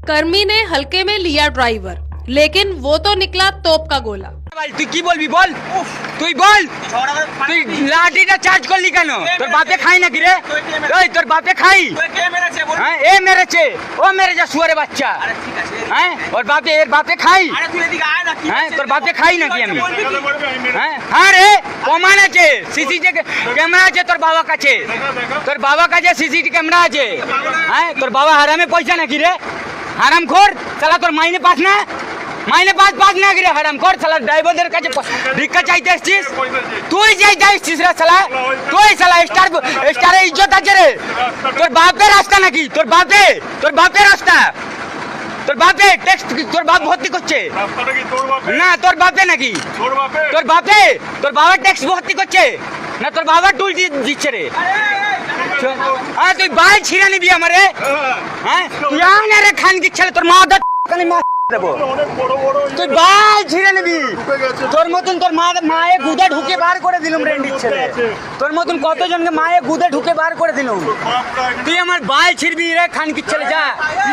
कर्मी ने हल्के में लिया ड्राइवर, लेकिन वो तो निकला तोप का गोला। তুই কি বলবি বল, তুই বল। তুই লাঠিটা চার্জ করলি কেন? তোর বাপে খাই নাকি রে? ওই তোর বাপে খাই? হ্যাঁ এ মেরেছে, ও মেরেছে শুয়ারে বাচ্চা। হ্যাঁ ওর বাপে, এর বাপে খাই? হ্যাঁ তোর বাপে খাই নাকি আমি? হ্যাঁ হ্যাঁ রে, প্রমাণ আছে, সিসিটিভি ক্যামেরা আছে তোর বাবার কাছে। তোর বাবার কাছে সিসিটিভি ক্যামেরা আছে। হ্যাঁ তোর বাবা হারামে পয়সা নাকি রে? হারামখোর শালা, তোর মাইনে পাস না? মাইনে পাস না রে হারামখোর শালা, ড্রাইভারদের কাছে ভিক্ষা চাইতে এসছিস? তুই চাইতে এসছিস রে শালা, তুই শালা স্টারে ইজ্জত আছে রে? তোর বাপের রাস্তা নাকি? তোর বাপের রাস্তা, তোর বাপে ট্যাক্স, তোর বাপ ভর্তি করছে না? তোর বাপে নাকি? তোর বাবা ট্যাক্স ভর্তি করছে না? তোর বাবা টুল দিচ্ছে রে? হ্যাঁ তুই বাল ছিঁড়ে নিবি আমারে? হ্যাঁ তুই আনে রে খান কি ছেলে, তোর মা দেবো, তুই বাল ছিঁড়ে নিবি। তোর মতন তোর মায়ে গুদে ঢুকে বার করে দিলুম রেন্ডির ছেলে, তোর মতন কতজনকে মায়ে গুদে ঢুকে বার করে দিলুম। তুই আমার বাল ছিড়বি রে খান কি ছেলে? যা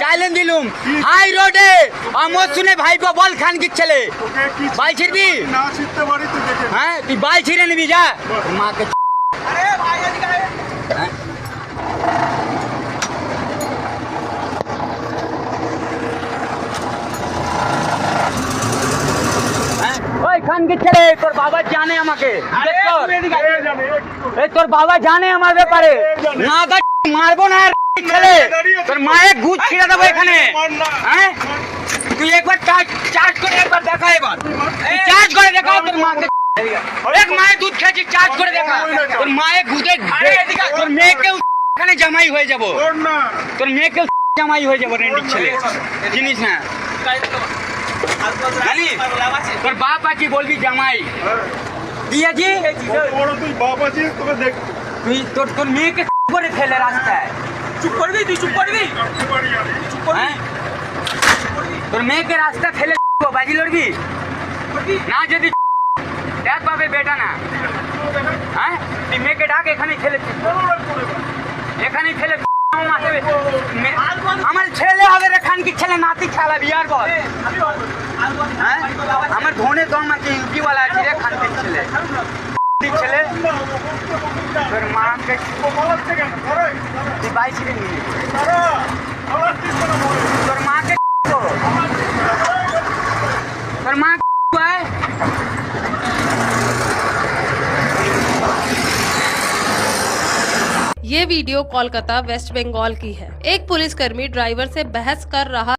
চ্যালেঞ্জ দিলুম হাই রোডে, আমার শুনে ভাইপো বল খান কি ছেলে বাল ছিড়বি? হ্যাঁ তুই বাল ছিঁড়ে নিবি, যা মাকে। খান কি ছেলে, তোর বাবা জানে আমাকে, তোর বাবা জানে আমার ব্যাপারে। না মারবো না ছেলে, তোর মায়ের গুদ ছিঁড়ে দেবো এখানে। হ্যাঁ তুই একবার চার্জ করে একবার দেখা, এবার চার্জ করে দেখা তোর মাকে। এক মায়ের দুধ খেয়েছি, চার্জ করে দেখা তোর মায়ের গুদে। তোর মেয়েকেও এখানে জামাই হয়ে যাবো, তোর মেয়েকেও জামাই হয়ে যাবো রেন্ডির ছেলে, জিনিস না তোর বাপ আছে বলবি জামাই দিয়েছি? তুই তোর মেয়েকে করে ফেলে রাস্তায়। চুপ করবি? তুই চুপ করবি? হ্যাঁ তোর মেয়েকে রাস্তা ফেলে বাজি লড়বি না? যদি দেখ পাবে বেটা না। হ্যাঁ তুই মেয়েকে ডাক, এখানেই ফেলেছিস, এখানেই ফেলে। আমার ছেলে হবে রে খান কি ছেলে, নাতি খেলাবি আর বল? হ্যাঁ আমার ধনে দম আছে, ইউপিওয়ালা আছে রে খান কি ছেলে, ছেলে তোর মাকে তুই বাইশ রে নিয়ে তোর মাকে, তোর মা ये वीडियो कोलकाता वेस्ट बंगाल की है। एक पुलिसकर्मी ड्राइवर से बहस कर रहा